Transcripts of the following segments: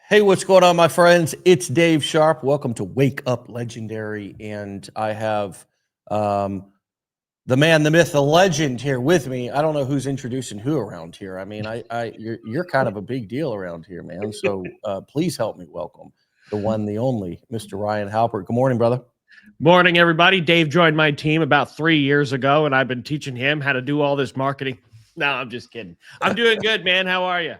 Hey, what's going on, my friends? It's Dave Sharpe. Welcome to Wake Up Legendary. And I have the man, the myth, the legend here with me. I don't know who's introducing who around here. I mean, you're kind of a big deal around here, man. So please help me welcome the one, the only, Mr. Ryan Halpert. Good morning, brother. Morning, everybody. Dave joined my team about 3 years ago, and I've been teaching him how to do all this marketing. No, I'm just kidding. I'm doing good, man. How are you?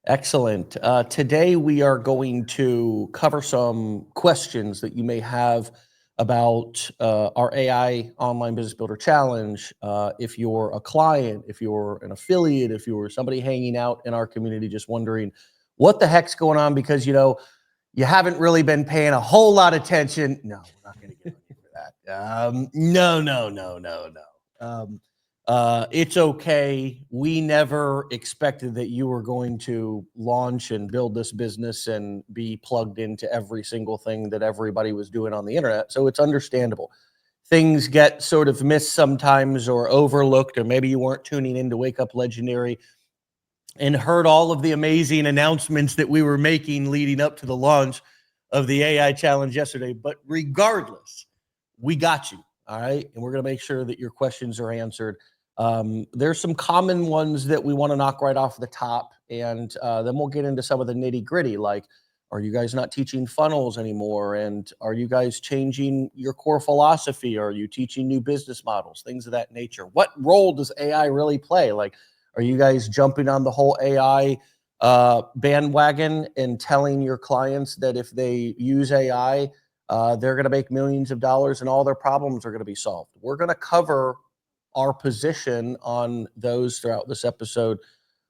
Excellent. Today we are going to cover some questions that you may have about our AI Online Business Builder Challenge. If you're a client, if you're an affiliate, if you're somebody hanging out in our community just wondering what the heck's going on because, you haven't really been paying a whole lot of attention. No, we're not going to get on you for that. No. It's okay. We never expected that you were going to launch and build this business and be plugged into every single thing that everybody was doing on the internet. So it's understandable. Things get sort of missed sometimes or overlooked, or maybe you weren't tuning in to Wake Up Legendary and heard all of the amazing announcements that we were making leading up to the launch of the AI challenge yesterday. But regardless, we got you. All right. And we're going to make sure that your questions are answered. There's some common ones that we want to knock right off the top. And then we'll get into some of the nitty gritty, like, are you guys not teaching funnels anymore? And are you guys changing your core philosophy? Are you teaching new business models? Things of that nature. What role does AI really play? Like, are you guys jumping on the whole AI bandwagon and telling your clients that if they use AI, they're going to make millions of dollars and all their problems are going to be solved? We're going to cover our position on those throughout this episode.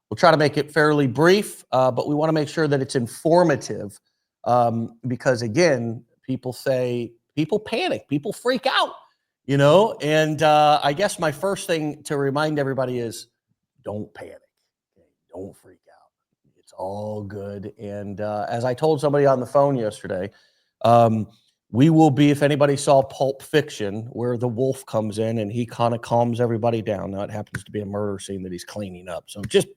We'll try to make it fairly brief, but we want to make sure that it's informative because, again, people panic, people freak out, and I guess my first thing to remind everybody is don't panic. Okay? Don't freak out. It's all good. And as I told somebody on the phone yesterday, we will be, if anybody saw Pulp Fiction, where the wolf comes in and he kind of calms everybody down. Now, it happens to be a murder scene that he's cleaning up. So just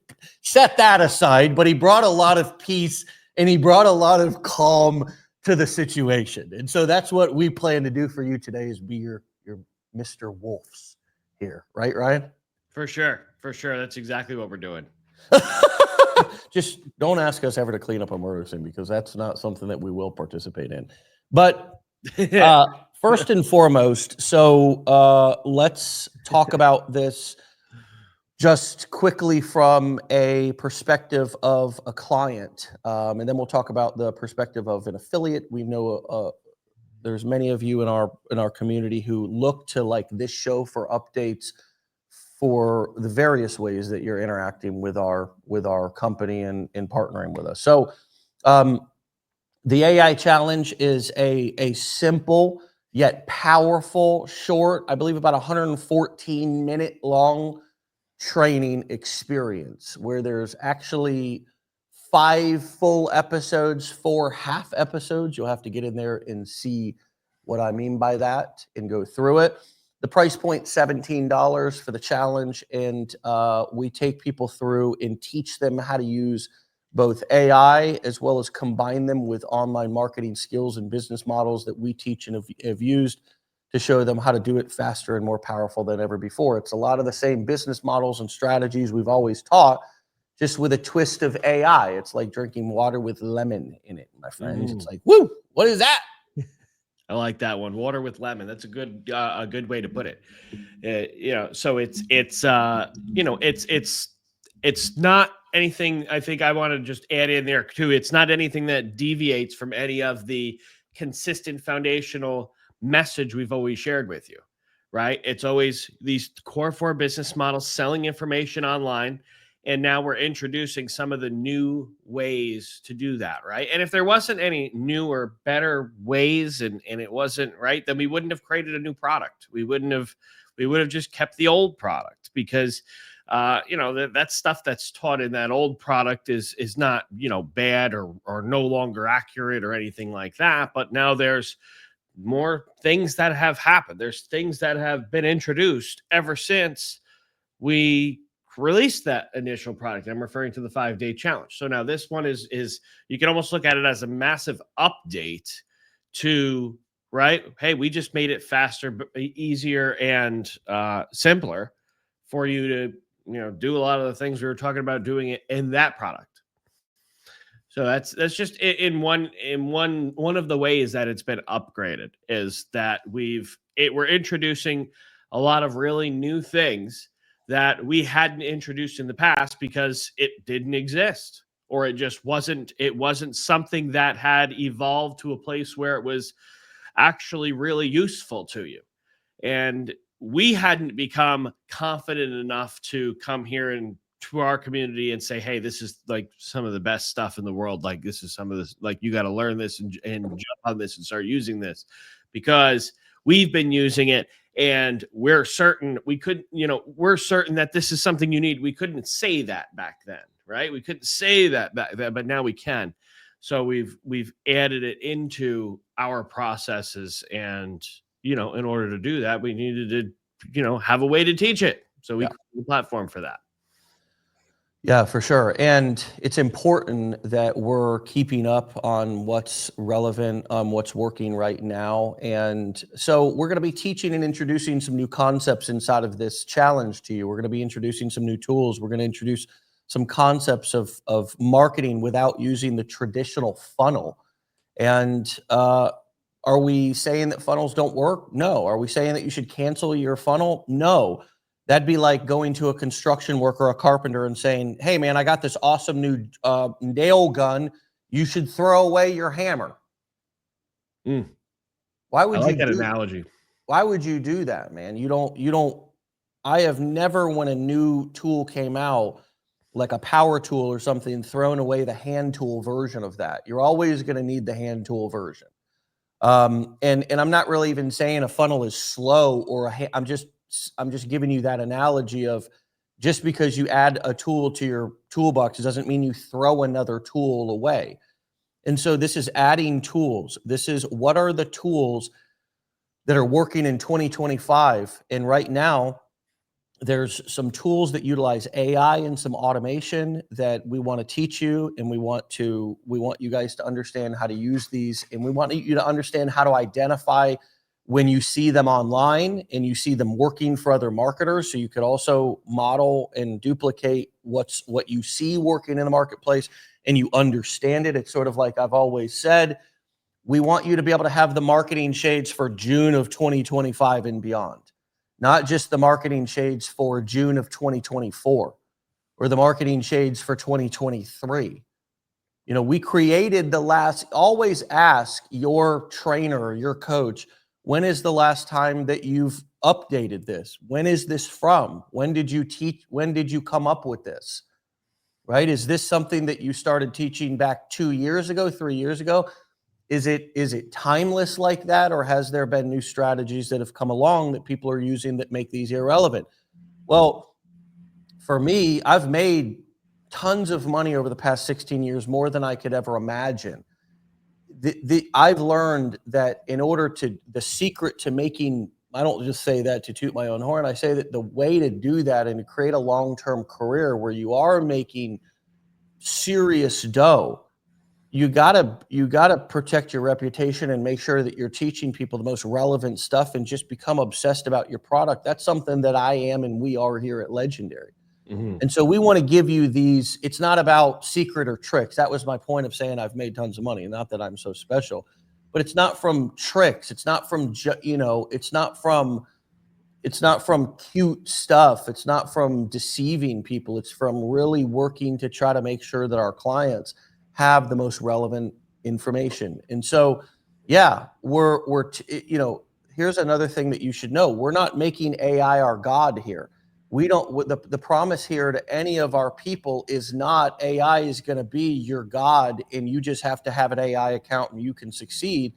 set that aside. But he brought a lot of peace and he brought a lot of calm to the situation. And so that's what we plan to do for you today, is be your Mr. Wolves here. Right, Ryan? For sure. That's exactly what we're doing. Just don't ask us ever to clean up a murder scene, because that's not something that we will participate in. But first and foremost, so let's talk about this just quickly from a perspective of a client, and then we'll talk about the perspective of an affiliate. We know there's many of you in our community who look to like this show for updates for the various ways that you're interacting with our company and partnering with us. So the AI challenge is a simple yet powerful, short, I believe about 114-minute long training experience where there's actually 5 full episodes, 4 half episodes. You'll have to get in there and see what I mean by that and go through it. The price point, $17 for the challenge, and we take people through and teach them how to use both AI as well as combine them with online marketing skills and business models that we teach and have used to show them how to do it faster and more powerful than ever before. It's a lot of the same business models and strategies we've always taught, just with a twist of AI. It's like drinking water with lemon in it, my friends. It's like, woo, what is that? I like that one. Water with lemon. That's a good way to put it. So it's not anything. I think I want to just add in there too. It's not anything that deviates from any of the consistent foundational message we've always shared with you, right? It's always these core 4 business models, selling information online. And now we're introducing some of the new ways to do that, right? And if there wasn't any new or better ways and it wasn't right, then we wouldn't have created a new product. We would have just kept the old product, because that stuff that's taught in that old product is not, bad or no longer accurate or anything like that. But now there's more things that have happened. There's things that have been introduced ever since we released that initial product. I'm referring to the 5-day challenge. So now this one is you can almost look at it as a massive update to, right? Hey, we just made it faster, easier, and simpler for you to, do a lot of the things we were talking about doing it in that product. So that's just in one of the ways that it's been upgraded, is that we're introducing a lot of really new things that we hadn't introduced in the past because it didn't exist, or it wasn't something that had evolved to a place where it was actually really useful to you. And we hadn't become confident enough to come here and to our community and say, hey, this is like some of the best stuff in the world. Like, this is some of this, like, you got to learn this and jump on this and start using this, because we've been using it and we're certain we're certain that this is something you need. We couldn't say that back then, right? We couldn't say that back then, but now we can. So we've added it into our processes, and in order to do that, we needed to have a way to teach it. So we created a platform for that. Yeah, for sure. And it's important that we're keeping up on what's relevant, what's working right now. And so we're going to be teaching and introducing some new concepts inside of this challenge to you. We're going to be introducing some new tools. We're going to introduce some concepts of marketing without using the traditional funnel. And are we saying that funnels don't work? No. Are we saying that you should cancel your funnel? No. That'd be like going to a construction worker, a carpenter, and saying, hey, man, I got this awesome new nail gun. You should throw away your hammer. Why would I like you that do analogy? Why would you do that, man? You don't. I have never, when a new tool came out, like a power tool or something, thrown away the hand tool version of that. You're always going to need the hand tool version. And I'm not really even saying a funnel is slow or I'm just giving you that analogy of, just because you add a tool to your toolbox, it doesn't mean you throw another tool away. And so this is adding tools. This is, what are the tools that are working in 2025? And right now, there's some tools that utilize AI and some automation that we want to teach you, and we want you guys to understand how to use these, and we want you to understand how to identify when you see them online and you see them working for other marketers, so you could also model and duplicate what you see working in the marketplace, and you understand it. It's sort of like I've always said, we want you to be able to have the marketing shades for June of 2025 and beyond. Not just the marketing shades for June of 2024 or the marketing shades for 2023. We created always ask your trainer or your coach, when is the last time that you've updated this? When is this from? When did you teach? When did you come up with this? Right? Is this something that you started teaching back 2 years ago, 3 years ago? Is it timeless like that, or has there been new strategies that have come along that people are using that make these irrelevant? Well, for me, I've made tons of money over the past 16 years, more than I could ever imagine. I've learned that the secret to making, I don't just say that to toot my own horn, I say that the way to do that and to create a long-term career where you are making serious dough, you gotta protect your reputation and make sure that you're teaching people the most relevant stuff and just become obsessed about your product. That's something that I am and we are here at Legendary. And so we want to give you these. It's not about secret or tricks. That was my point of saying I've made tons of money. Not that I'm so special, but it's not from tricks. It's not from it's not from cute stuff. It's not from deceiving people. It's from really working to try to make sure that our clients have the most relevant information. And so, yeah, here's another thing that you should know. We're not making AI our God here. We don't, the promise here to any of our people is not AI is going to be your God and you just have to have an AI account and you can succeed.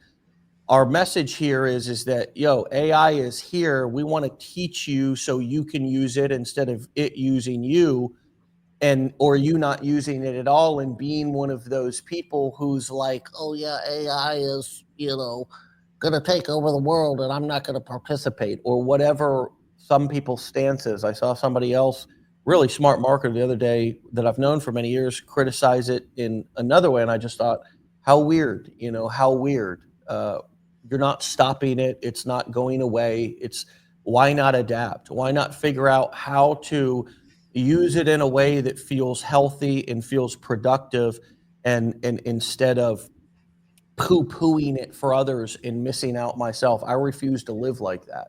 Our message here is that, AI is here. We want to teach you so you can use it instead of it using you, or you not using it at all and being one of those people who's like, oh yeah, AI is, going to take over the world and I'm not going to participate, or whatever some people's stance is. I saw somebody else really smart marketer the other day that I've known for many years criticize it in another way, and I just thought, how weird, how weird. You're not stopping it. It's not going away. It's why not adapt? Why not figure out how to use it in a way that feels healthy and feels productive, and instead of poo-pooing it for others and missing out myself. I refuse to live like that.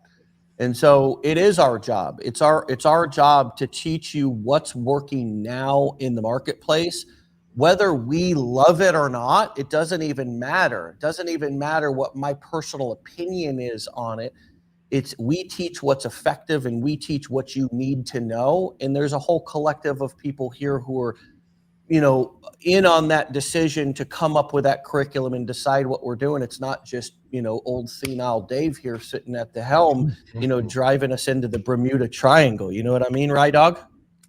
And so it is our job. It's our job to teach you what's working now in the marketplace. Whether we love it or not, it doesn't even matter. It doesn't even matter what my personal opinion is on it. It's we teach what's effective and we teach what you need to know. And there's a whole collective of people here who are in on that decision to come up with that curriculum and decide what we're doing. It's not just, old senile Dave here sitting at the helm, driving us into the Bermuda Triangle. You know what I mean? Right, dog?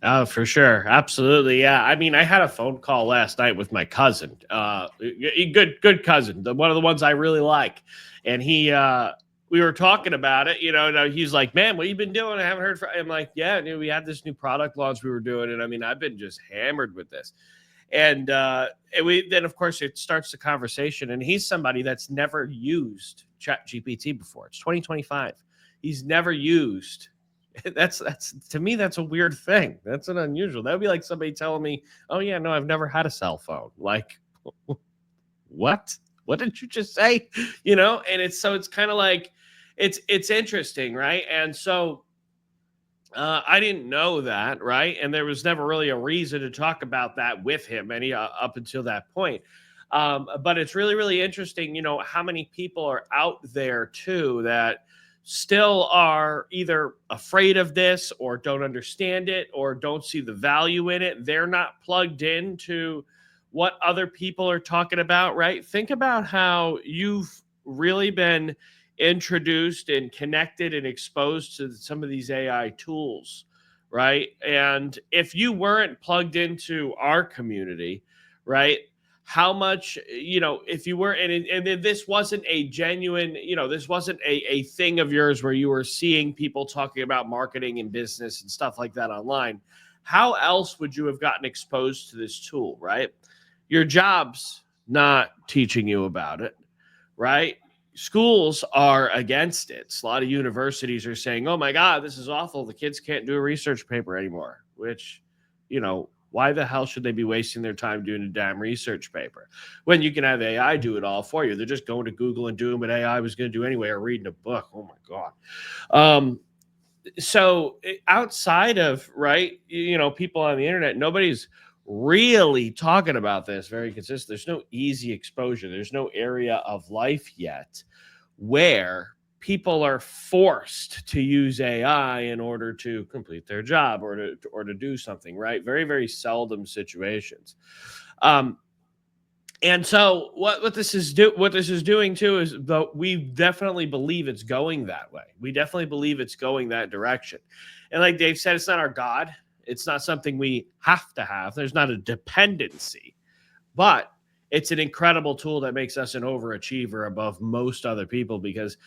Oh, for sure. Absolutely. Yeah. I mean, I had a phone call last night with my cousin, good cousin, one of the ones I really like. And we were talking about it, and he's like, man, what have you been doing? I haven't heard from. I'm like, yeah, we had this new product launch we were doing. And I mean, I've been just hammered with this. And then of course it starts the conversation, and he's somebody that's never used ChatGPT before. It's 2025. He's never used. That's to me, that's a weird thing. That's an unusual. That would be like somebody telling me, oh yeah, no, I've never had a cell phone. Like, what did you just say? And it's kind of like, it's interesting. Right. And so I didn't know that, right? And there was never really a reason to talk about that with him up until that point. But it's really, really interesting, how many people are out there too that still are either afraid of this or don't understand it or don't see the value in it. They're not plugged into what other people are talking about, right? Think about how you've really been introduced and connected and exposed to some of these AI tools, right? And if you weren't plugged into our community, right, how much, if you were, and this wasn't a genuine, this wasn't a thing of yours where you were seeing people talking about marketing and business and stuff like that online, how else would you have gotten exposed to this tool, right? Your job's not teaching you about it, right? Schools are against it. A lot of universities are saying, oh my God, this is awful. The kids can't do a research paper anymore, which, why the hell should they be wasting their time doing a damn research paper when you can have AI do it all for you? They're just going to Google and doing what AI was going to do anyway, or reading a book. Oh my God. So outside of, right, people on the internet, nobody's really talking about this very consistent. There's no easy exposure. There's no area of life yet where people are forced to use AI in order to complete their job or to do something, right? Very, very seldom situations. And so what this is doing too is, though, we definitely believe it's going that way. We definitely believe it's going that direction. And like Dave said, it's not our God. It's not something we have to have. There's not a dependency, but it's an incredible tool that makes us an overachiever above most other people, because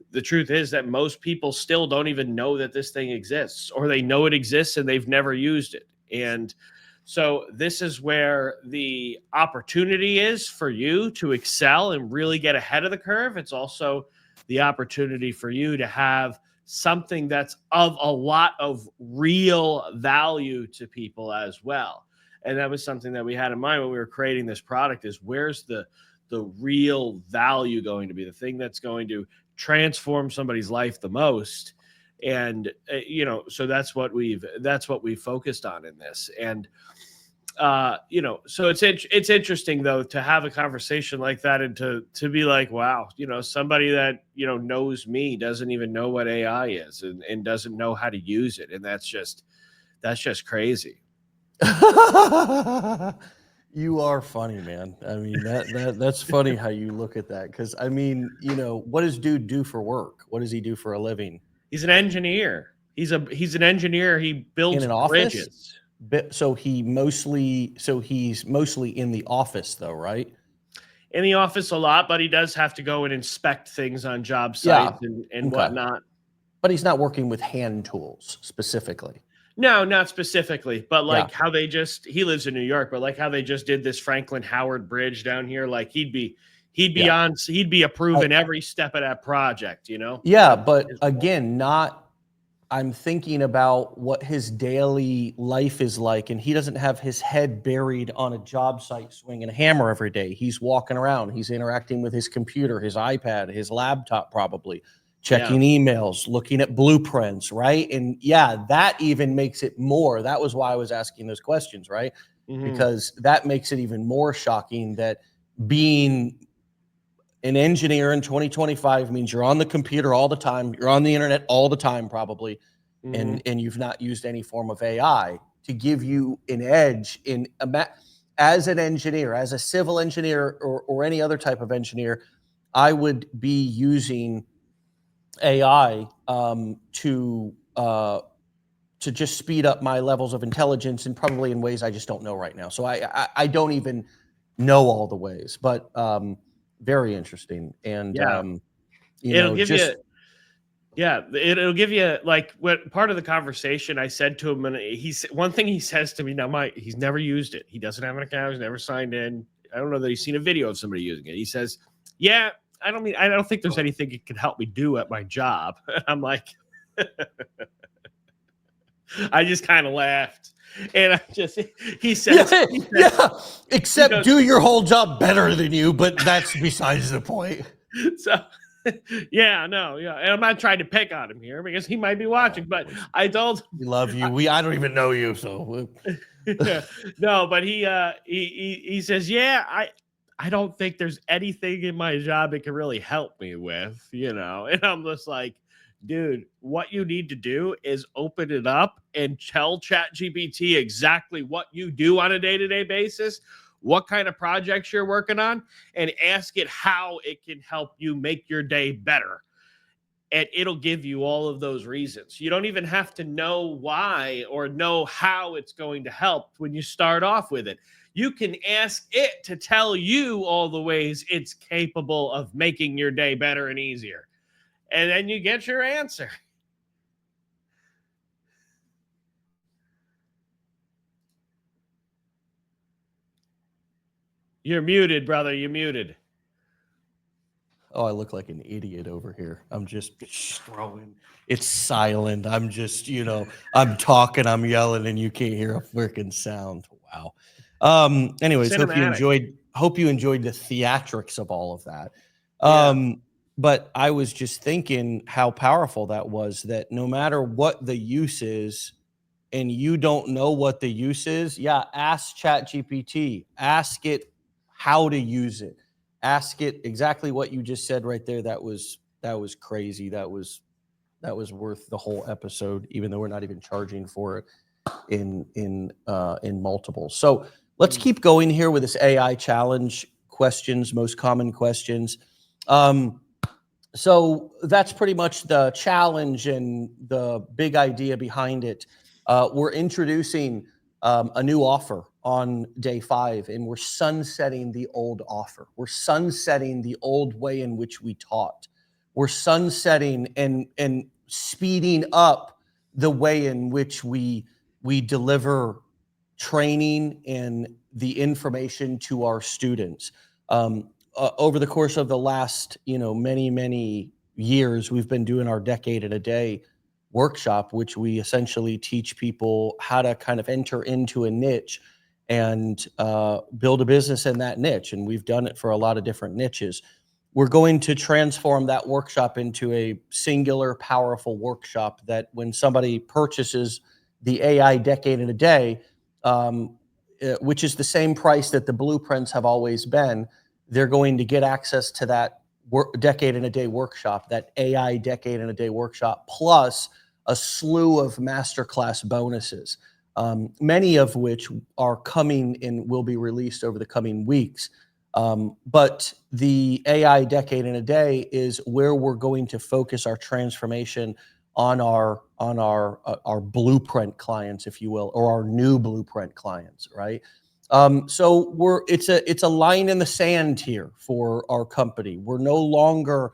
the truth is that most people still don't even know that this thing exists, or they know it exists and they've never used it. And so this is where the opportunity is for you to excel and really get ahead of the curve. It's also the opportunity for you to have something that's of a lot of real value to people as well. And that was something that we had in mind when we were creating this product, is where's the real value going to be, the thing that's going to transform somebody's life the most. And so that's what we've focused on in this. And so it's interesting though to have a conversation like that, and to be like, wow, somebody that knows me doesn't even know what AI is, and doesn't know how to use it. And that's just crazy. You are funny, man. I mean, that's funny how you look at that. Because I mean, what does dude do for work? What does he do for a living? He's an engineer. He's an engineer. He builds in an bridges. Office? So he's mostly in the office though, right? In the office a lot, but he does have to go and inspect things on job sites and Okay. whatnot. But he's not working with hand tools specifically. No, not specifically, but Yeah. like how he lives in New York, but like how they just did this Franklin Howard Bridge down here. Like he'd be Yeah. he'd be approving every step of that project, you know? Yeah, That's but his role. again, not I'm thinking about what his daily life is like, and he doesn't have his head buried on a job site swinging a hammer every day. He's walking around, he's interacting with his computer, his iPad, his laptop, probably checking emails, looking at blueprints, right? And yeah, that even makes it more. That was why I was asking those questions, right? Because that makes it even more shocking that being an engineer in 2025 means you're on the computer all the time, you're on the internet all the time, probably, and you've not used any form of AI to give you an edge in as an engineer, as a civil engineer, or any other type of engineer. I would be using AI to just speed up my levels of intelligence, and probably in ways I just don't know right now. So I don't even know all the ways, but very interesting. And It'll give just it'll give you like what part of the conversation I said to him, and he's one thing he says to me now. He's never used it. He doesn't have an account. He's never signed in. I don't know that he's seen a video of somebody using it. He says, "Yeah, I don't think there's anything it can help me do at my job." I'm like, I just kind of laughed, and he says, except do your whole job better than you, but that's besides the point. So and I'm not trying to pick on him here because he might be watching, but I told him we love you. I don't even know you, so no, but he says, I don't think there's anything in my job it can really help me with, and I'm just like, dude, what you need to do is open it up and tell ChatGPT exactly what you do on a day-to-day basis, what kind of projects you're working on, and ask it how it can help you make your day better. And it'll give you all of those reasons. You don't even have to know why or know how it's going to help when you start off with it. You can ask it to tell you all the ways it's capable of making your day better and easier. And then you get your answer. You're muted, brother. You're muted. Oh, I look like an idiot over here. I'm just throwing. It's silent. I'm just, I'm talking, I'm yelling, and you can't hear a freaking sound. Wow. Anyways, Cinematic. hope you enjoyed the theatrics of all of that. But I was just thinking how powerful that was, that no matter what the use is, and you don't know what the use is, ask ChatGPT. Ask it how to use it. Ask it exactly what you just said right there. That was crazy. That was worth the whole episode, even though we're not even charging for it in multiples. So let's keep going here with this AI challenge questions, most common questions. So that's pretty much the challenge and the big idea behind it. We're introducing a new offer on day 5, and we're sunsetting the old offer. We're sunsetting the old way in which we taught. We're sunsetting and speeding up the way in which we deliver training and the information to our students. Over the course of the last, many years, we've been doing our Decade in a Day workshop, which we essentially teach people how to kind of enter into a niche and build a business in that niche. And we've done it for a lot of different niches. We're going to transform that workshop into a singular, powerful workshop that when somebody purchases the AI Decade in a Day, which is the same price that the blueprints have always been, they're going to get access to that Decade in a Day workshop, that AI Decade in a Day workshop, plus a slew of masterclass bonuses, many of which are coming and will be released over the coming weeks. But the AI Decade in a Day is where we're going to focus our transformation on our blueprint clients, if you will, or our new blueprint clients, right? So it's a line in the sand here for our company. We're no longer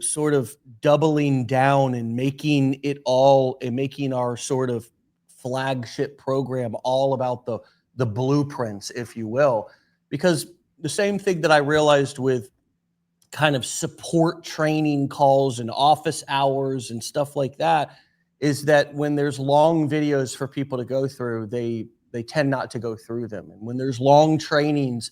sort of doubling down and making it all and making our sort of flagship program all about the blueprints, if you will, because the same thing that I realized with kind of support training calls and office hours and stuff like that is that when there's long videos for people to go through, they tend not to go through them. And when there's long trainings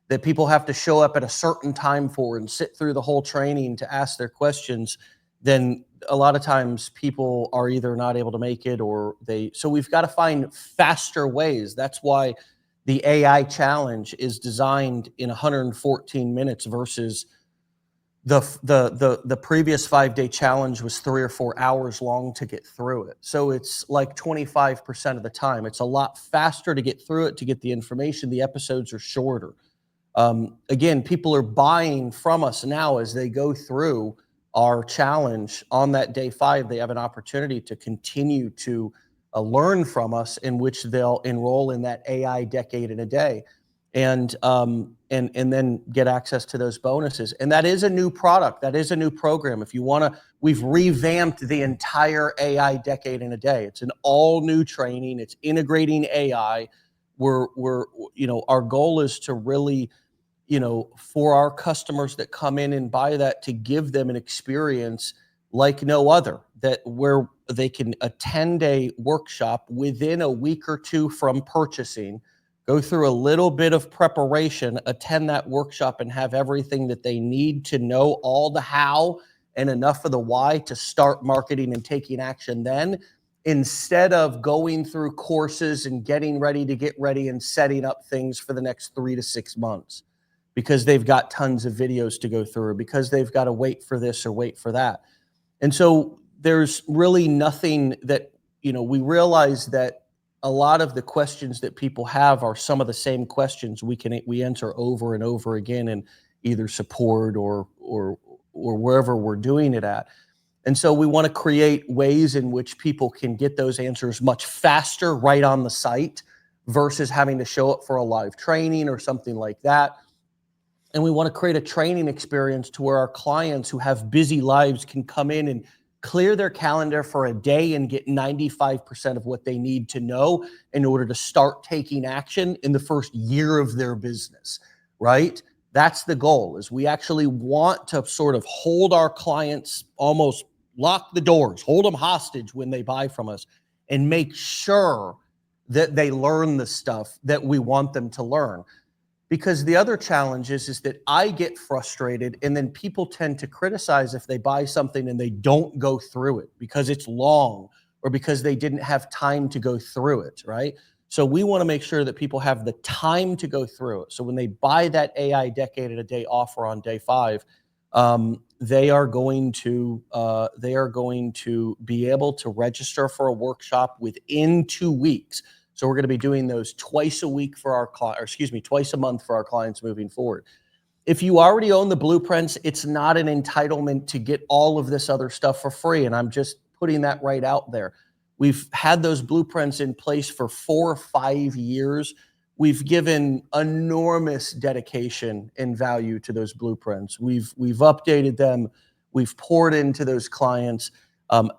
that people have to show up at a certain time for and sit through the whole training to ask their questions, then a lot of times people are either not able to make it or so we've got to find faster ways. That's why the AI challenge is designed in 114 minutes versus the previous 5-day challenge was 3 or 4 hours long to get through it. So it's like 25% of the time. It's a lot faster to get through it, to get the information. The episodes are shorter. Again, people are buying from us now as they go through our challenge on that day 5. They have an opportunity to continue to learn from us, in which they'll enroll in that AI decade in a day, and then get access to those bonuses. And that is a new product. That is a new program. If you want to, we've revamped the entire AI decade in a day. It's an all new training. It's integrating AI. Our goal is to really, for our customers that come in and buy that, to give them an experience like no other, that where they can attend a workshop within a week or two from purchasing, go through a little bit of preparation, attend that workshop, and have everything that they need to know all the how and enough of the why to start marketing and taking action then, instead of going through courses and getting ready to get ready and setting up things for the next 3 to 6 months because they've got tons of videos to go through, because they've got to wait for this or wait for that. And so there's really nothing that, we realize that a lot of the questions that people have are some of the same questions we enter over and over again in either support or wherever we're doing it at. And so we want to create ways in which people can get those answers much faster right on the site versus having to show up for a live training or something like that. And we want to create a training experience to where our clients who have busy lives can come in and clear their calendar for a day and get 95% of what they need to know in order to start taking action in the first year of their business, right? That's the goal. Is we actually want to sort of hold our clients, almost lock the doors, hold them hostage when they buy from us, and make sure that they learn the stuff that we want them to learn. Because the other challenge is that I get frustrated, and then people tend to criticize if they buy something and they don't go through it because it's long or because they didn't have time to go through it, right? So we want to make sure that people have the time to go through it. So when they buy that AI decade at a day offer on day 5, they are going to be able to register for a workshop within 2 weeks. So we're going to be doing those twice a month for our clients moving forward. If you already own the blueprints, it's not an entitlement to get all of this other stuff for free. And I'm just putting that right out there. We've had those blueprints in place for 4 or 5 years. We've given enormous dedication and value to those blueprints. We've updated them. We've poured into those clients.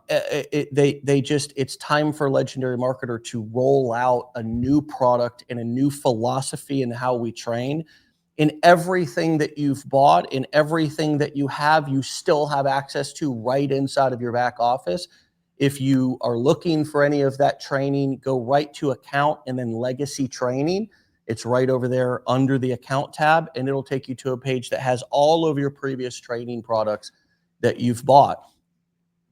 It's time for Legendary Marketer to roll out a new product and a new philosophy in how we train. In everything that you've bought, in everything that you still have access to right inside of your back office. If you are looking for any of that training, go right to account and then legacy training. It's right over there under the account tab, and it'll take you to a page that has all of your previous training products that you've bought.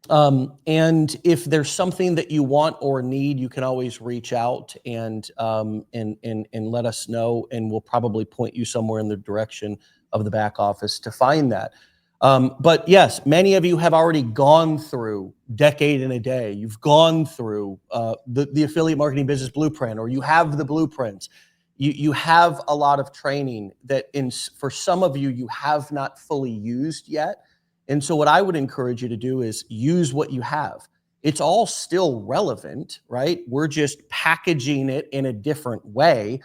And if there's something that you want or need, you can always reach out and let us know, and we'll probably point you somewhere in the direction of the back office to find that. But yes, many of you have already gone through Decade in a Day. You've gone through the Affiliate Marketing Business Blueprint, or you have the blueprints. You have a lot of training that for some of you, you have not fully used yet. And so what I would encourage you to do is use what you have. It's all still relevant, right? We're just packaging it in a different way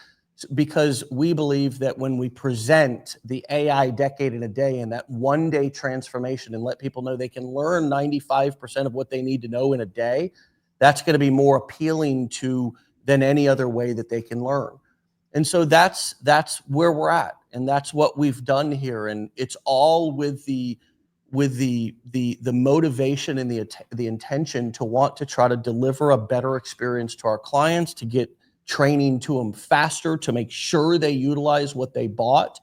because we believe that when we present the AI decade in a day and that one-day transformation and let people know they can learn 95% of what they need to know in a day, that's going to be more appealing to than any other way that they can learn. And so that's where we're at, and that's what we've done here, and it's all with the motivation and the intention to want to try to deliver a better experience to our clients, to get training to them faster, to make sure they utilize what they bought.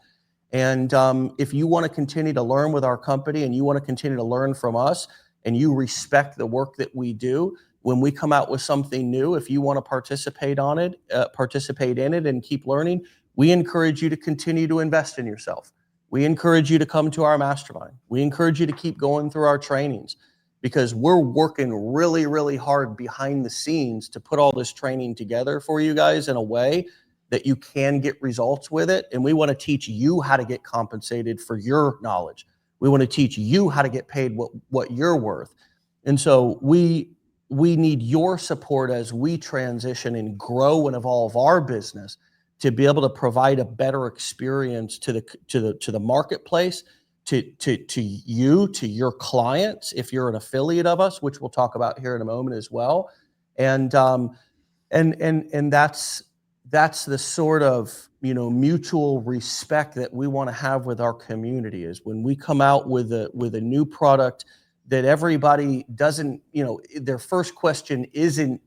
And if you want to continue to learn with our company and you want to continue to learn from us and you respect the work that we do, when we come out with something new, if you want to participate in it and keep learning, we encourage you to continue to invest in yourself. We encourage you to come to our mastermind. We encourage you to keep going through our trainings, because we're working really, really hard behind the scenes to put all this training together for you guys in a way that you can get results with it. And we want to teach you how to get compensated for your knowledge. We want to teach you how to get paid what you're worth. And so we need your support as we transition and grow and evolve our business to be able to provide a better experience to the marketplace, to you, to your clients, if you're an affiliate of us, which we'll talk about here in a moment as well. And that's the sort of, mutual respect that we want to have with our community, is when we come out with a new product that everybody doesn't, their first question isn't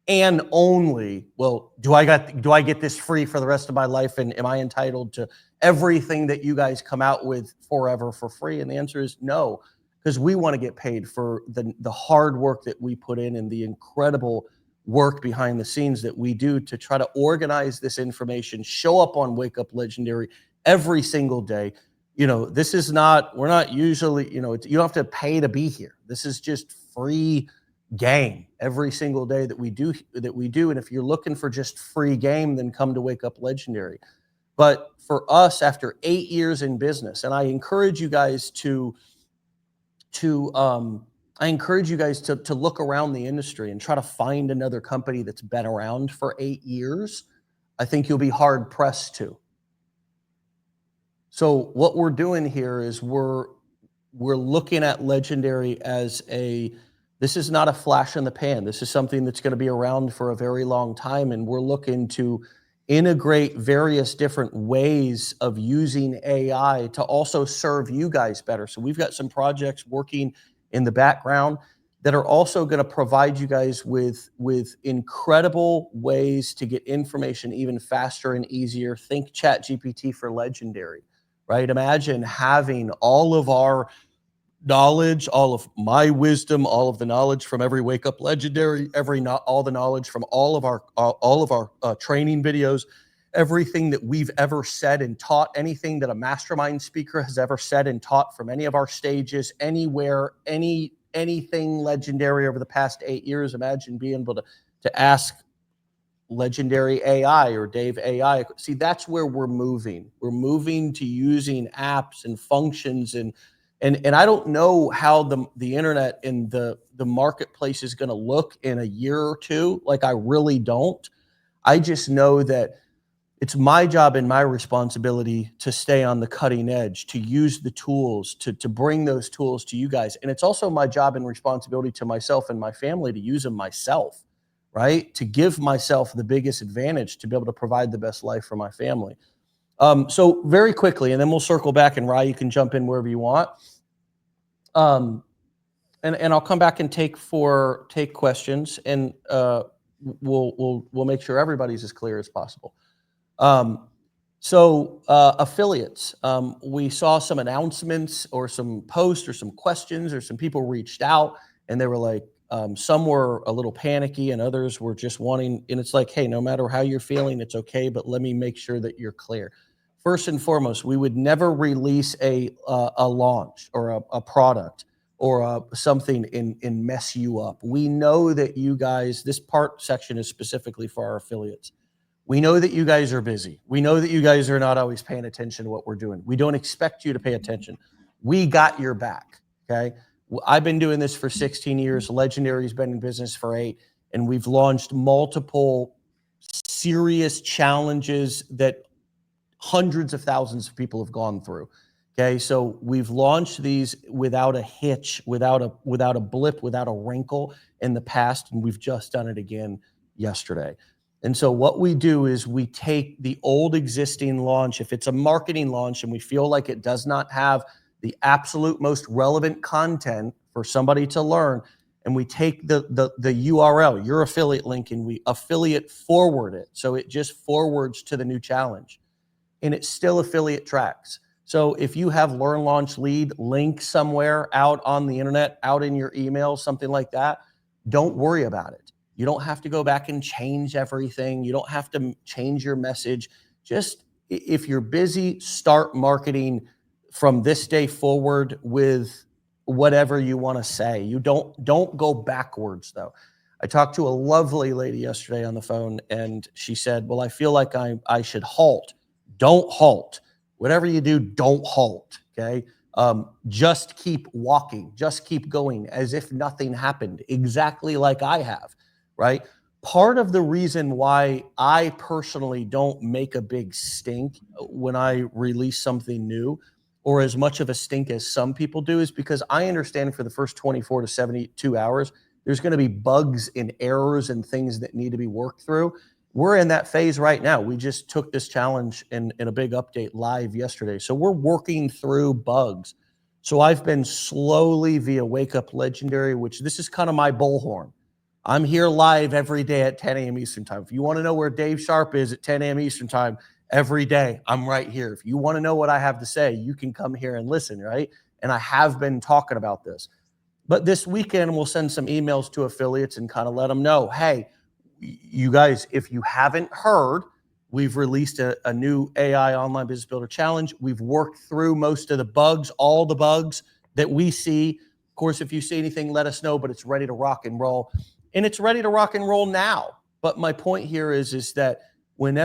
and only, well, do I get this free for the rest of my life, and am I entitled to everything that you guys come out with forever for free? And the answer is no, because we want to get paid for the hard work that we put in and the incredible work behind the scenes that we do to try to organize this information, show up on Wake Up Legendary every single day. This is not, we're not usually, you don't have to pay to be here. This is just free game every single day that we do. And if you're looking for just free game, then come to Wake Up Legendary. But for us, after 8 years in business, and I encourage you guys to look around the industry and try to find another company that's been around for 8 years. I think you'll be hard pressed to. So what we're doing here is we're looking at Legendary as this is not a flash in the pan. This is something that's going to be around for a very long time, and we're looking to integrate various different ways of using AI to also serve you guys better. So we've got some projects working in the background that are also going to provide you guys with incredible ways to get information even faster and easier. Think ChatGPT for Legendary, right? Imagine having all of our knowledge, all of my wisdom, all of the knowledge from every Wake Up Legendary, all the knowledge from all of our training videos, everything that we've ever said and taught, anything that a mastermind speaker has ever said and taught from any of our stages, anywhere, anything Legendary over the past 8 years. Imagine being able to ask Legendary AI or Dave AI. See, that's where we're moving. We're moving to using apps and functions and I don't know how the internet and the marketplace is going to look in a year or two. Like, I really don't. I just know that it's my job and my responsibility to stay on the cutting edge, to use the tools, to bring those tools to you guys. And it's also my job and responsibility to myself and my family to use them myself, right? To give myself the biggest advantage to be able to provide the best life for my family. So very quickly, and then we'll circle back, and Rye, you can jump in wherever you want. And I'll come back and take questions, and we'll make sure everybody's as clear as possible. So affiliates, we saw some announcements or some posts or some questions, or some people reached out and they were like, some were a little panicky and others were just wanting, and it's like, hey, no matter how you're feeling, it's okay, but let me make sure that you're clear. First and foremost, we would never release a launch or a product or something and mess you up. We know that you guys, this section is specifically for our affiliates. We know that you guys are busy. We know that you guys are not always paying attention to what we're doing. We don't expect you to pay attention. We got your back, okay? I've been doing this for 16 years. Legendary's been in business for 8, and we've launched multiple serious challenges that hundreds of thousands of people have gone through. Okay, so we've launched these without a hitch, without a blip, without a wrinkle in the past, and we've just done it again yesterday. And so what we do is we take the old existing launch, if it's a marketing launch and we feel like it does not have the absolute most relevant content for somebody to learn, and we take the URL, your affiliate link, and we affiliate forward it. So it just forwards to the new challenge, and it still affiliate tracks. So if you have Learn, Launch, Lead link somewhere out on the internet, out in your email, something like that, don't worry about it. You don't have to go back and change everything. You don't have to change your message. Just if you're busy, start marketing from this day forward with whatever you want to say. You don't go backwards though. I talked to a lovely lady yesterday on the phone, and she said, well, I feel like I should halt. Don't halt. Whatever you do, don't halt, okay? Just keep walking, just keep going as if nothing happened, exactly like I have, right? Part of the reason why I personally don't make a big stink when I release something new, or as much of a stink as some people do, is because I understand for the first 24 to 72 hours, there's going to be bugs and errors and things that need to be worked through. We're in that phase right now. We just took this challenge in a big update live yesterday. So we're working through bugs. So I've been slowly via Wake Up Legendary, which this is kind of my bullhorn. I'm here live every day at 10 a.m. Eastern time. If you want to know where Dave Sharpe is at 10 a.m. Eastern time, every day, I'm right here. If you want to know what I have to say, you can come here and listen, right? And I have been talking about this. But this weekend, we'll send some emails to affiliates and kind of let them know, hey, you guys, if you haven't heard, we've released a new AI Online Business Builder Challenge. We've worked through most of the bugs, all the bugs that we see. Of course, if you see anything, let us know, but it's ready to rock and roll. And it's ready to rock and roll now. But my point here is that when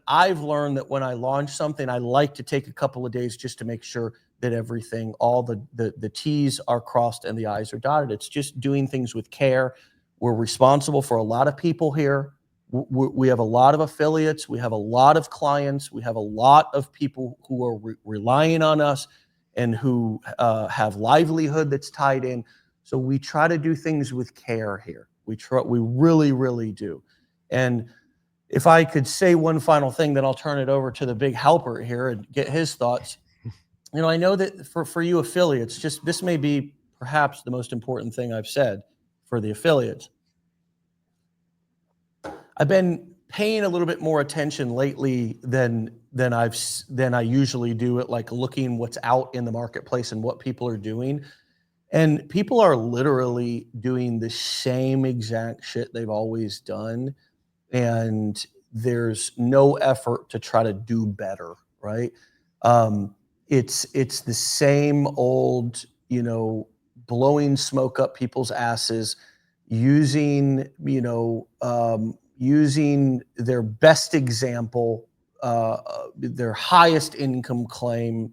I've learned that when I launch something, I like to take a couple of days just to make sure that everything, all the T's are crossed and the I's are dotted. It's just doing things with care. We're responsible for a lot of people here. We have a lot of affiliates. We have a lot of clients. We have a lot of people who are relying on us and who have livelihood that's tied in. So we try to do things with care here. We really, really do. And if I could say one final thing, then I'll turn it over to the big helper here and get his thoughts. You know, I know that for you affiliates, just this may be perhaps the most important thing I've said for the affiliates. I've been paying a little bit more attention lately than I usually do at like looking what's out in the marketplace and what people are doing. And people are literally doing the same exact shit they've always done. And there's no effort to try to do better, right? It's the same old, blowing smoke up people's asses, using, using their best example, their highest income claim,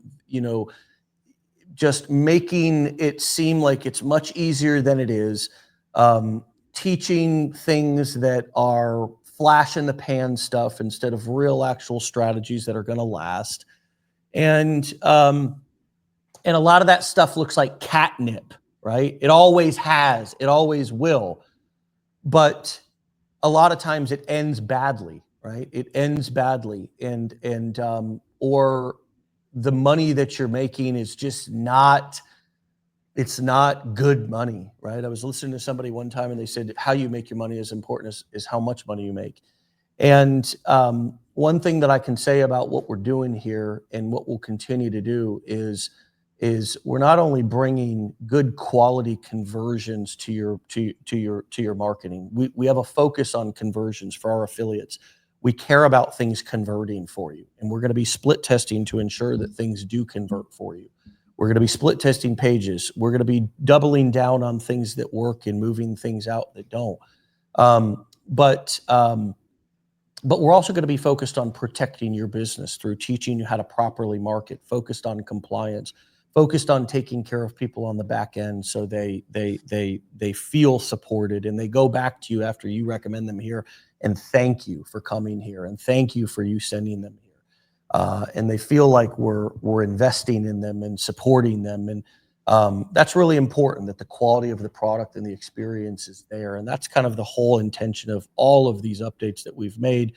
just making it seem like it's much easier than it is, teaching things that are flash in the pan stuff instead of real actual strategies that are going to last. And a lot of that stuff looks like catnip, right? It always has, it always will. But a lot of times it ends badly, right? It ends badly. Or the money that you're making is just not, it's not good money, right? I was listening to somebody one time and they said, how you make your money is important as how much money you make. And one thing that I can say about what we're doing here and what we'll continue to do is we're not only bringing good quality conversions to your marketing. We have a focus on conversions for our affiliates. We care about things converting for you, and we're going to be split testing to ensure that things do convert for you. We're going to be split testing pages. We're going to be doubling down on things that work and moving things out that don't. But we're also going to be focused on protecting your business through teaching you how to properly market, focused on compliance, focused on taking care of people on the back end so they feel supported and they go back to you after you recommend them here and thank you for coming here, and thank you for you sending them here. And they feel like we're investing in them and supporting them. And that's really important, that the quality of the product and the experience is there. And that's kind of the whole intention of all of these updates that we've made.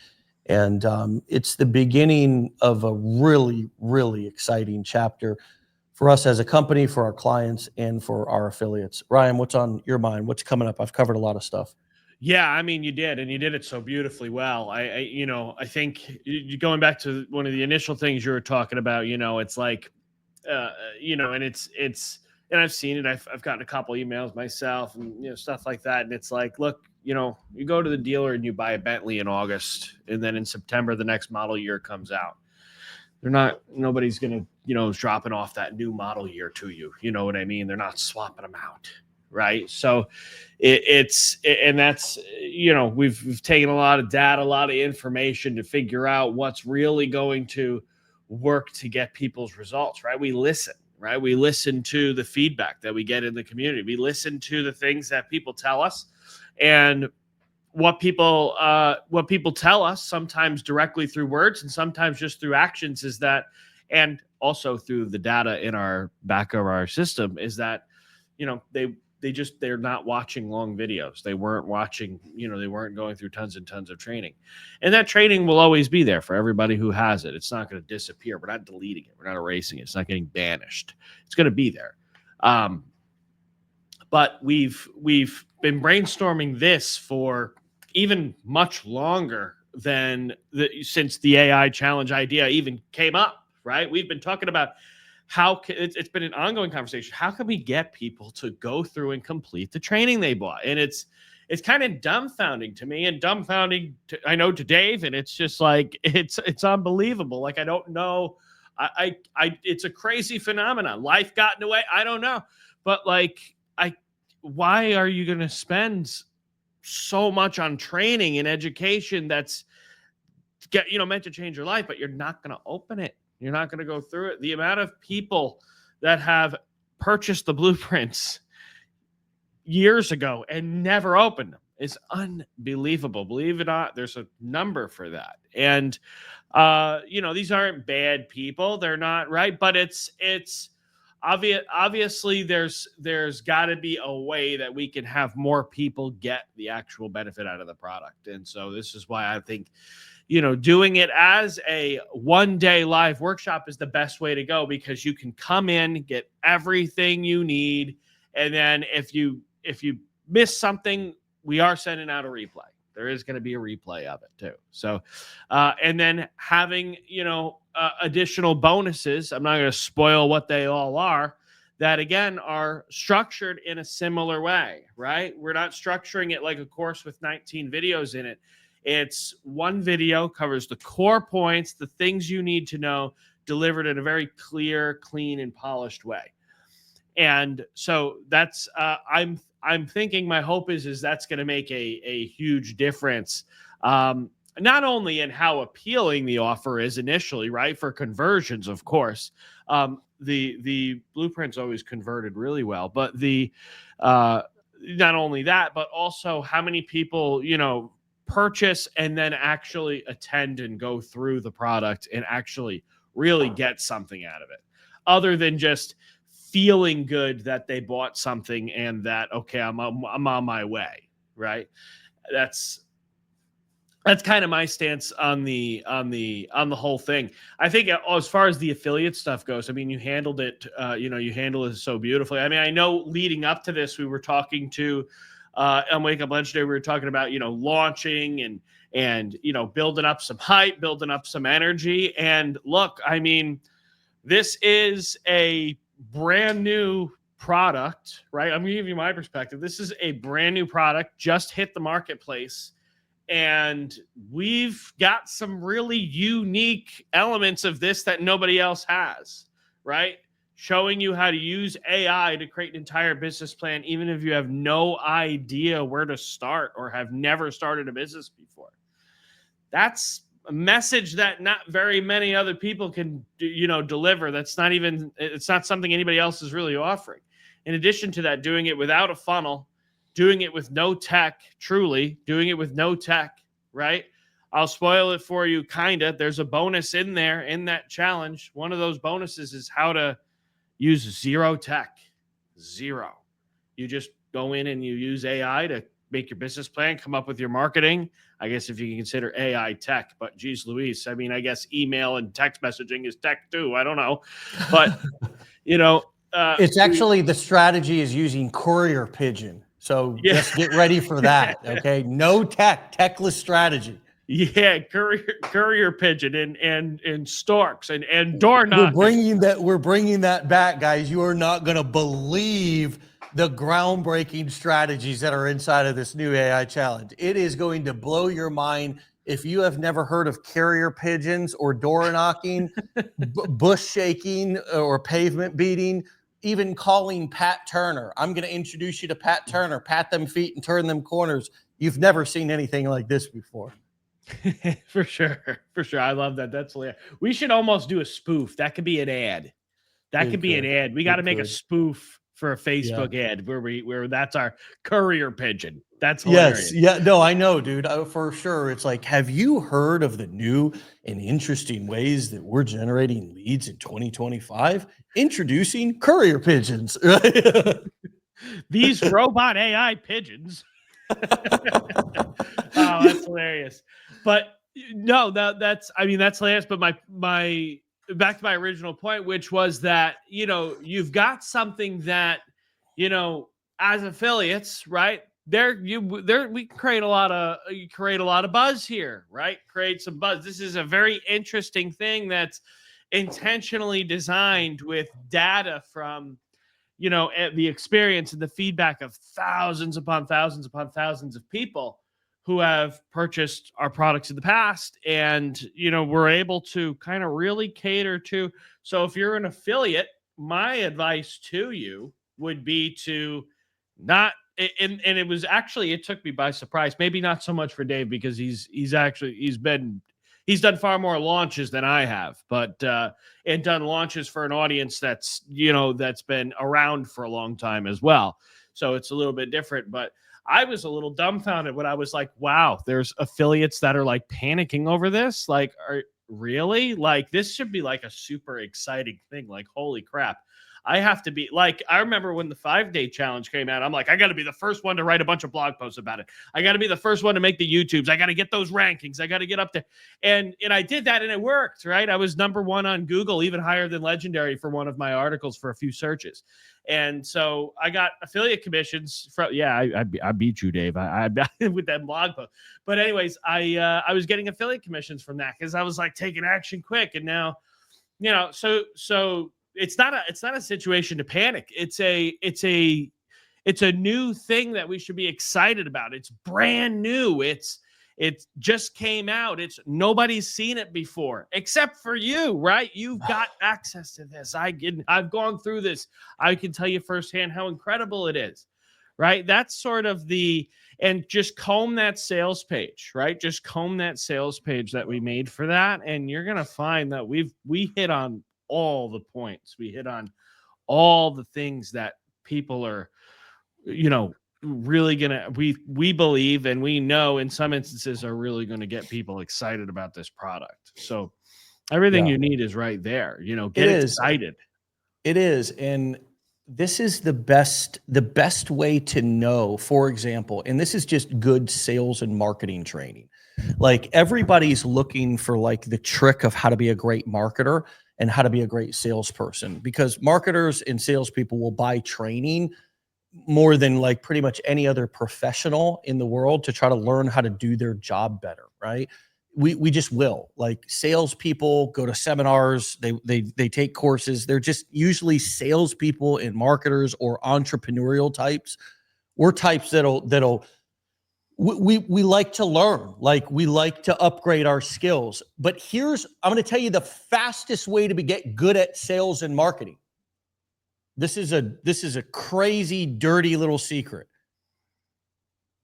And it's the beginning of a really, really exciting chapter for us as a company, for our clients, and for our affiliates. Ryan, what's on your mind? What's coming up? I've covered a lot of stuff. Yeah, I mean, you did, and you did it so beautifully well. I think going back to one of the initial things you were talking about, it's like, and and I've seen it. I've gotten a couple emails myself, and stuff like that. And it's like, look, you go to the dealer and you buy a Bentley in August, and then in September the next model year comes out. Nobody's gonna, dropping off that new model year to you. You know what I mean? They're not swapping them out, right? So and that's, we've taken a lot of data, a lot of information to figure out what's really going to work to get people's results, right? We listen, right? We listen to the feedback that we get in the community. We listen to the things that people tell us, and what people tell us, sometimes directly through words and sometimes just through actions, is that, and also through the data in our back of our system, is that, they're not watching long videos. They weren't watching, they weren't going through tons and tons of training. And that training will always be there for everybody who has it. It's not going to disappear. We're not deleting it. We're not erasing it. It's not getting banished. It's going to be there. But we've been brainstorming this for even much longer than since the AI challenge idea even came up, right? We've been talking about it's been an ongoing conversation. How can we get people to go through and complete the training they bought? And it's kind of dumbfounding to me, and dumbfounding I know to Dave, and it's just like, it's unbelievable. Like, I don't know. It's a crazy phenomenon. Life got in the way. I don't know. But like, why are you going to spend so much on training and education that's meant to change your life, but you're not going to open it? You're not going to go through it. The amount of people that have purchased the blueprints years ago and never opened them is unbelievable. Believe it or not, there's a number for that. And these aren't bad people. They're not, right? But it's obvious. Obviously, there's got to be a way that we can have more people get the actual benefit out of the product. And so this is why I think, doing it as a one-day live workshop is the best way to go, because you can come in, get everything you need, and then if you miss something, we are sending out a replay. There is going to be a replay of it too. So, and then having, additional bonuses. I'm not going to spoil what they all are, that again are structured in a similar way, right? We're not structuring it like a course with 19 videos in it. It's one video covers the core points, the things you need to know, delivered in a very clear, clean, and polished way. And so that's, I'm thinking, my hope is that's going to make a huge difference. Not only in how appealing the offer is initially, right, for conversions, of course. The blueprints always converted really well, but not only that, but also how many people, purchase and then actually attend and go through the product and actually really get something out of it, other than just feeling good that they bought something and that, okay, I'm on my way, right? That's kind of my stance on the whole thing. I think as far as the affiliate stuff goes, I mean, you handled it, you handled it so beautifully. I mean, I know leading up to this, we were talking to on Wake Up Legendary, we were talking about, launching and building up some hype, building up some energy. And look, I mean, this is a brand new product, right? I'm going to give you my perspective. This is a brand new product, just hit the marketplace. And we've got some really unique elements of this that nobody else has, right? Showing you how to use AI to create an entire business plan, even if you have no idea where to start or have never started a business before. That's a message that not very many other people can, deliver. It's not something anybody else is really offering. In addition to that, doing it without a funnel, doing it with no tech, truly doing it with no tech, right? I'll spoil it for you, kind of. There's a bonus in there in that challenge. One of those bonuses is how to use zero tech. Zero. You just go in and you use AI to make your business plan, come up with your marketing. I guess if you can consider AI tech, but geez Louise, I mean, I guess email and text messaging is tech too. I don't know. But, you know, it's actually the strategy is using courier pigeon. So just get ready for that. Okay. No techless strategy. Yeah, courier pigeon and storks and door knocking. We're bringing that back, guys. You are not going to believe the groundbreaking strategies that are inside of this new AI challenge. It is going to blow your mind. If you have never heard of carrier pigeons or door knocking, bush shaking or pavement beating, even calling Pat Turner. I'm going to introduce you to Pat Turner. Pat them feet and turn them corners. You've never seen anything like this before. For sure. I love that. That's hilarious. We should almost do a spoof. That could be an ad. Be an ad. We got to make a spoof for a Facebook ad where that's our courier pigeon. That's hilarious. Yes. Yeah. No, I know, dude. For sure. It's like, have you heard of the new and interesting ways that we're generating leads in 2025? Introducing courier pigeons. These robot AI pigeons. Oh, that's hilarious. But no, that's hilarious. But my back to my original point, which was that, you know, you've got something that, you know, as affiliates, right? We create a lot of buzz here, right? Create some buzz. This is a very interesting thing that's intentionally designed with data from, you know, the experience and the feedback of thousands upon thousands upon thousands of people who have purchased our products in the past. And, you know, we're able to kind of really cater to. So if you're an affiliate, my advice to you would be to not, and it was actually, it took me by surprise, maybe not so much for Dave, because he's done far more launches than I have, but and done launches for an audience that's, you know, that's been around for a long time as well. So it's a little bit different, but I was a little dumbfounded when I was like, wow, there's affiliates that are like panicking over this. Like, really? Like, this should be like a super exciting thing. Like, holy crap. I have to be like, I remember when the 5-day challenge came out, I'm like, I got to be the first one to write a bunch of blog posts about it. I got to be the first one to make the YouTubes. I got to get those rankings. I got to get up there. And I did that and it worked, right? I was #1 on Google, even higher than Legendary for one of my articles for a few searches. And so I got affiliate commissions from, I beat you, Dave. I with that blog post. But anyways, I was getting affiliate commissions from that because I was like taking action quick. And now, you know, so it's not a situation to panic. It's a new thing that we should be excited about. It's brand new. It just came out. Nobody's seen it before except for you, right? You've got access to this. I've gone through this. I can tell you firsthand how incredible it is, right? That's sort of and just comb that sales page, right? Just comb that sales page that we made for that. And you're going to find that we hit on all the points. We hit on all the things that people are, you know, really we believe and we know in some instances are really going to get people excited about this product. So everything you need is right there. You know, get excited. It is. And this is the best way to know, for example, and this is just good sales and marketing training. Like, everybody's looking for like the trick of how to be a great marketer and how to be a great salesperson, because marketers and salespeople will buy training more than like pretty much any other professional in the world to try to learn how to do their job better, right? We just will. Like, salespeople go to seminars, they take courses. They're just usually salespeople and marketers or entrepreneurial types. We're types that'll we like to learn, like we like to upgrade our skills. But I'm going to tell you the fastest way to get good at sales and marketing. This is a crazy, dirty little secret.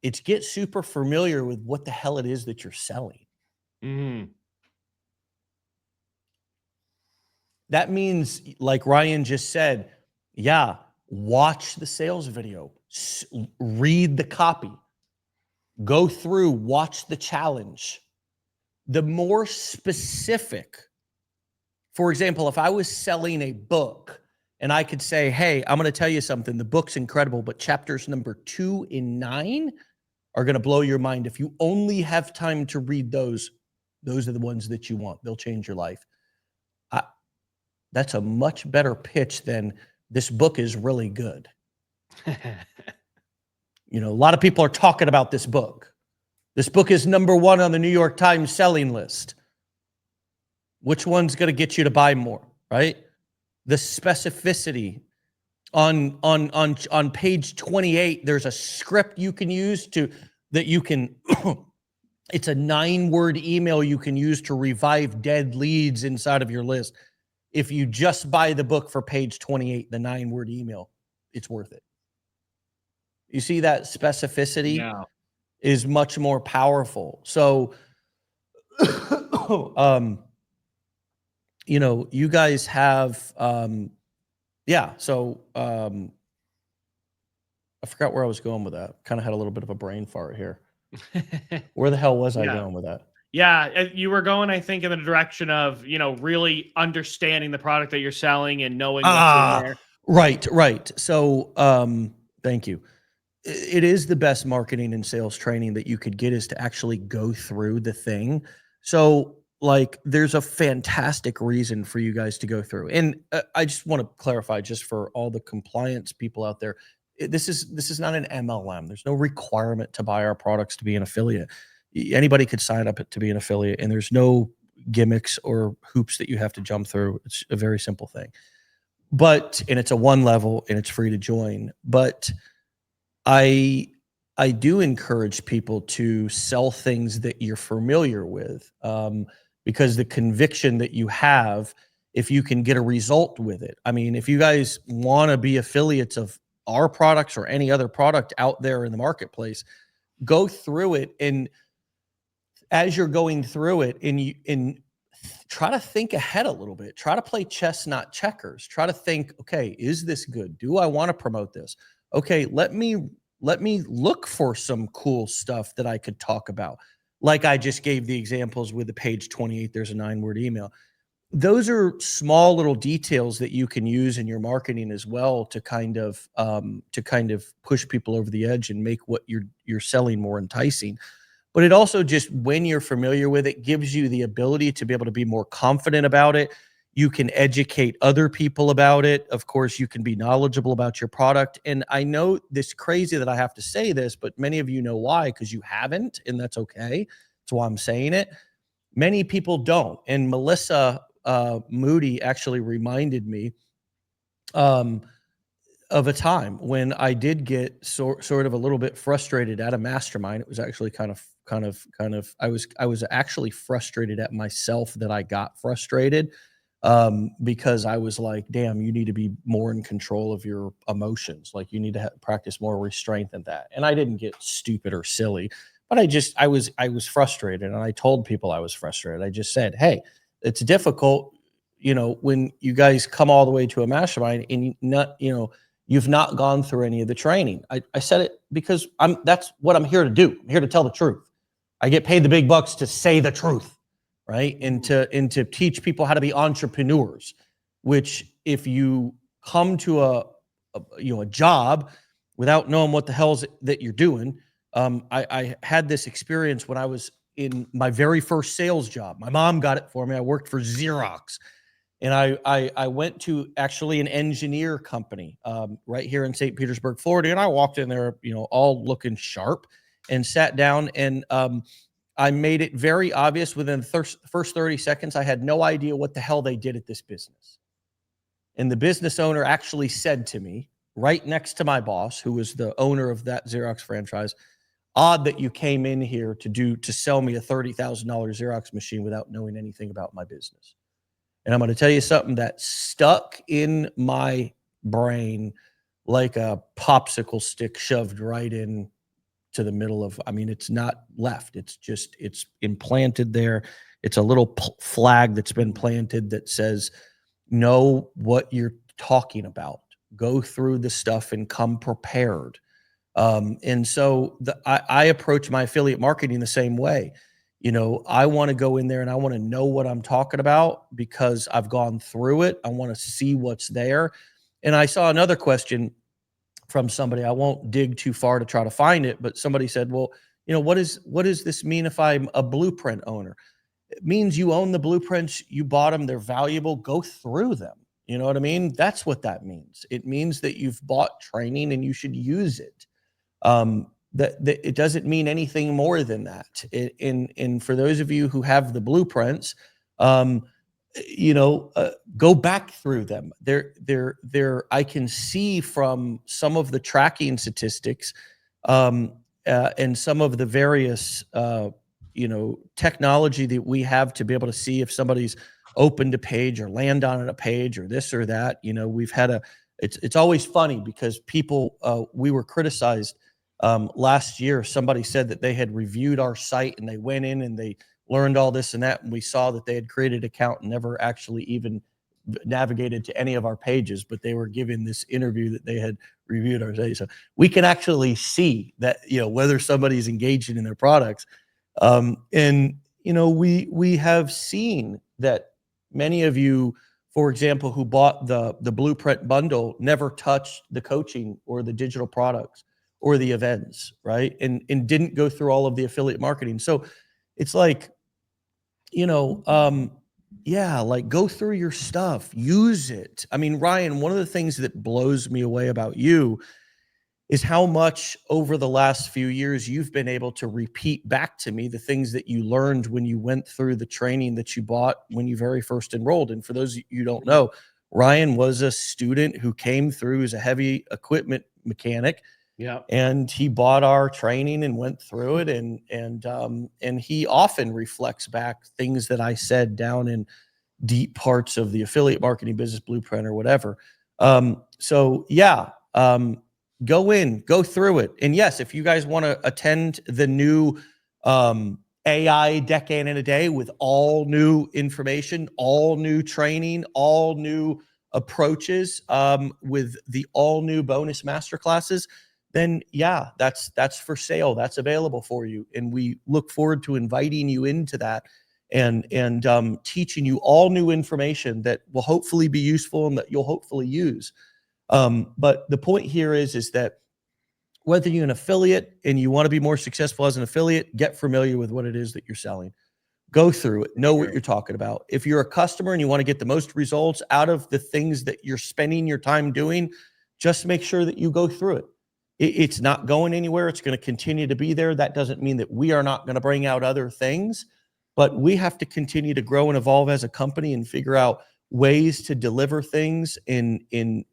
It's get super familiar with what the hell it is that you're selling. Mm-hmm. That means, like Ryan just said, watch the sales video, read the copy. Go through, watch the challenge. The more specific, for example, if I was selling a book and I could say, hey, I'm going to tell you something. The book's incredible, but chapters number 2 and 9 are going to blow your mind. If you only have time to read those are the ones that you want. They'll change your life. That's a much better pitch than this book is really good. You know, a lot of people are talking about this book. This book is #1 on the New York Times selling list. Which one's going to get you to buy more, right? The specificity on page 28, there's a script you can use it's a 9-word email you can use to revive dead leads inside of your list. If you just buy the book for page 28, the 9-word email, it's worth it. You see that specificity is much more powerful. So, you know, you guys have, so I forgot where I was going with that. Kind of had a little bit of a brain fart here. Where the hell was I going with that? Yeah, you were going, I think, in the direction of, you know, really understanding the product that you're selling and knowing what's in there. Right. So, thank you. It is the best marketing and sales training that you could get, is to actually go through the thing. So, like, there's a fantastic reason for you guys to go through. And I just want to clarify, just for all the compliance people out there, this is not an MLM. There's no requirement to buy our products to be an affiliate. Anybody could sign up to be an affiliate, and there's no gimmicks or hoops that you have to jump through. It's a very simple thing. And it's a 1 level, and it's free to join. But I do encourage people to sell things that you're familiar with, because the conviction that you have, if you can get a result with it. I mean, if you guys want to be affiliates of our products or any other product out there in the marketplace, go through it. And as you're going through it, and try to think ahead a little bit. Try to play chess, not checkers. Try to think, okay, is this good? Do I want to promote this? Okay, let me look for some cool stuff that I could talk about. Like I just gave the examples with the page 28, there's a 9-word email. Those are small little details that you can use in your marketing as well to kind of push people over the edge and make what you're selling more enticing. But it also, just when you're familiar with it, gives you the ability to be able to be more confident about it. You can educate other people about it. Of course, you can be knowledgeable about your product. And I know this crazy that I have to say this, but many of you know why, because you haven't, and that's okay. That's why I'm saying it. Many people don't. And Melissa Moody actually reminded me of a time when I did get sort of a little bit frustrated at a mastermind. It was actually kind of I was actually frustrated at myself that I got frustrated, because I was like, damn, you need to be more in control of your emotions. Like, you need to practice more restraint than that. And I didn't get stupid or silly, but I was frustrated, and I told people I was frustrated. I just said, hey, it's difficult, you know, when you guys come all the way to a mastermind and you've not gone through any of the training. I said it because that's what I'm here to do. I'm here to tell the truth. I get paid the big bucks to say the truth, right? And to teach people how to be entrepreneurs, which, if you come to a job without knowing what the hell's that you're doing. I had this experience when I was in my very first sales job. My mom got it for me. I worked for Xerox. And I went to actually an engineer company right here in St. Petersburg, Florida. And I walked in there, all looking sharp, and sat down. And I made it very obvious within the first 30 seconds, I had no idea what the hell they did at this business. And the business owner actually said to me, right next to my boss, who was the owner of that Xerox franchise, odd that you came in here to sell me a $30,000 Xerox machine without knowing anything about my business. And I'm going to tell you something that stuck in my brain like a popsicle stick shoved right in to the middle of, it's not left. It's implanted there. It's a little flag that's been planted that says, know what you're talking about. Go through the stuff and come prepared. And so I approach my affiliate marketing the same way. I want to go in there and I want to know what I'm talking about because I've gone through it. I want to see what's there. And I saw another question from somebody. I won't dig too far to try to find it, but somebody said, well, what does this mean if I'm a blueprint owner? It means you own the blueprints, you bought them, they're valuable, go through them. You know what I mean? That's what that means. It means that you've bought training and you should use it. That it doesn't mean anything more than that. And for those of you who have the blueprints, go back through them. I can see from some of the tracking statistics, and some of the various, technology that we have to be able to see if somebody's opened a page or land on a page or this or that. We've had it's always funny because people, we were criticized last year. Somebody said that they had reviewed our site and they went in and they learned all this and that, and we saw that they had created an account and never actually even navigated to any of our pages, but they were given this interview that they had reviewed our site. So we can actually see that, whether somebody's engaging in their products. And we have seen that many of you, for example, who bought the blueprint bundle, never touched the coaching or the digital products or the events, right? And didn't go through all of the affiliate marketing. So it's like, like go through your stuff, use it. I mean, Ryan, one of the things that blows me away about you is how much over the last few years you've been able to repeat back to me the things that you learned when you went through the training that you bought when you very first enrolled. And for those of you who don't know, Ryan was a student who came through as a heavy equipment mechanic. Yeah. And he bought our training and went through it. And he often reflects back things that I said down in deep parts of the affiliate marketing business blueprint or whatever. Go in, go through it. And yes, if you guys want to attend the new AI decade in a day with all new information, all new training, all new approaches, with the all new bonus masterclasses, then yeah, that's for sale. That's available for you. And we look forward to inviting you into that and teaching you all new information that will hopefully be useful and that you'll hopefully use. But the point here is that whether you're an affiliate and you want to be more successful as an affiliate, get familiar with what it is that you're selling. Go through it, know what you're talking about. If you're a customer and you want to get the most results out of the things that you're spending your time doing, just make sure that you go through it. It's not going anywhere. It's going to continue to be there. That doesn't mean that we are not going to bring out other things, but we have to continue to grow and evolve as a company and figure out ways to deliver things in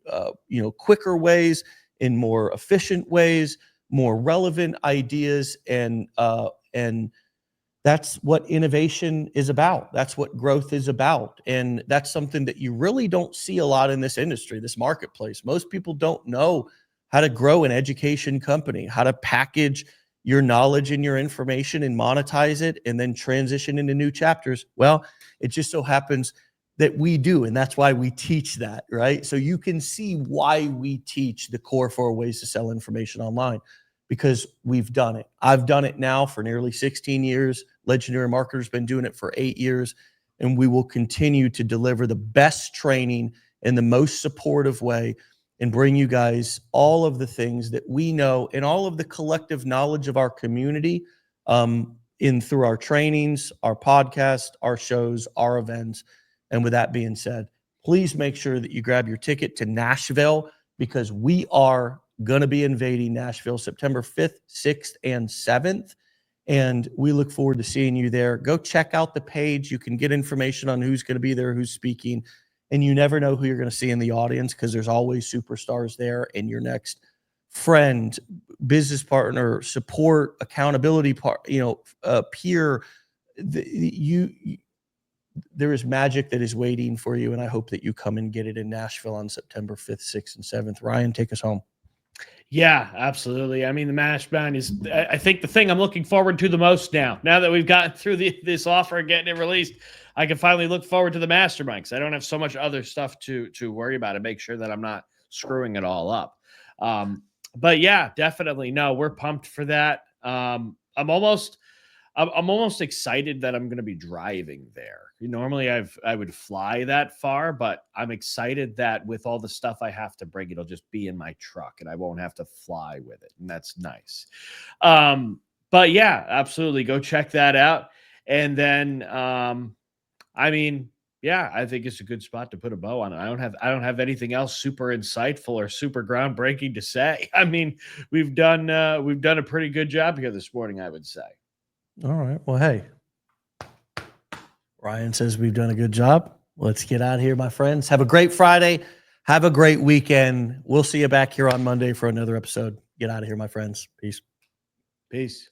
quicker ways, in more efficient ways, more relevant ideas, and that's what innovation is about. That's what growth is about. And that's something that you really don't see a lot in this industry, this marketplace. Most people don't know how to grow an education company, how to package your knowledge and your information and monetize it and then transition into new chapters. Well, it just so happens that we do. And that's why we teach that, right? So you can see why we teach the core 4 ways to sell information online, because we've done it. I've done it now for nearly 16 years. Legendary Marketer's been doing it for 8 years. And we will continue to deliver the best training in the most supportive way and bring you guys all of the things that we know and all of the collective knowledge of our community, through our trainings, our podcast, our shows, our events. And with that being said, please make sure that you grab your ticket to Nashville, because we are going to be invading Nashville September 5th, 6th, and 7th. And we look forward to seeing you there. Go check out the page. You can get information on who's going to be there, who's speaking. And you never know who you're going to see in the audience, because there's always superstars there. And your next friend, business partner, support, accountability peer, there is magic that is waiting for you. And I hope that you come and get it in Nashville on September 5th, 6th, and 7th. Ryan, take us home. Yeah, absolutely. I mean, the Mastermind is, I think, the thing I'm looking forward to the most now. Now that we've gotten through this offer and getting it released, I can finally look forward to the Mastermind, because I don't have so much other stuff to worry about and make sure that I'm not screwing it all up. But yeah, definitely. No, we're pumped for that. I'm almost excited that I'm going to be driving there. Normally I would fly that far, but I'm excited that with all the stuff I have to bring, it'll just be in my truck and I won't have to fly with it. And that's nice. But yeah, absolutely. Go check that out. And then, I mean, yeah, I think it's a good spot to put a bow on it. I don't have anything else super insightful or super groundbreaking to say. I mean, we've done a pretty good job here this morning, I would say. All right. Well, hey, Ryan says we've done a good job. Let's get out of here, my friends. Have a great Friday. Have a great weekend. We'll see you back here on Monday for another episode. Get out of here, my friends. Peace. Peace.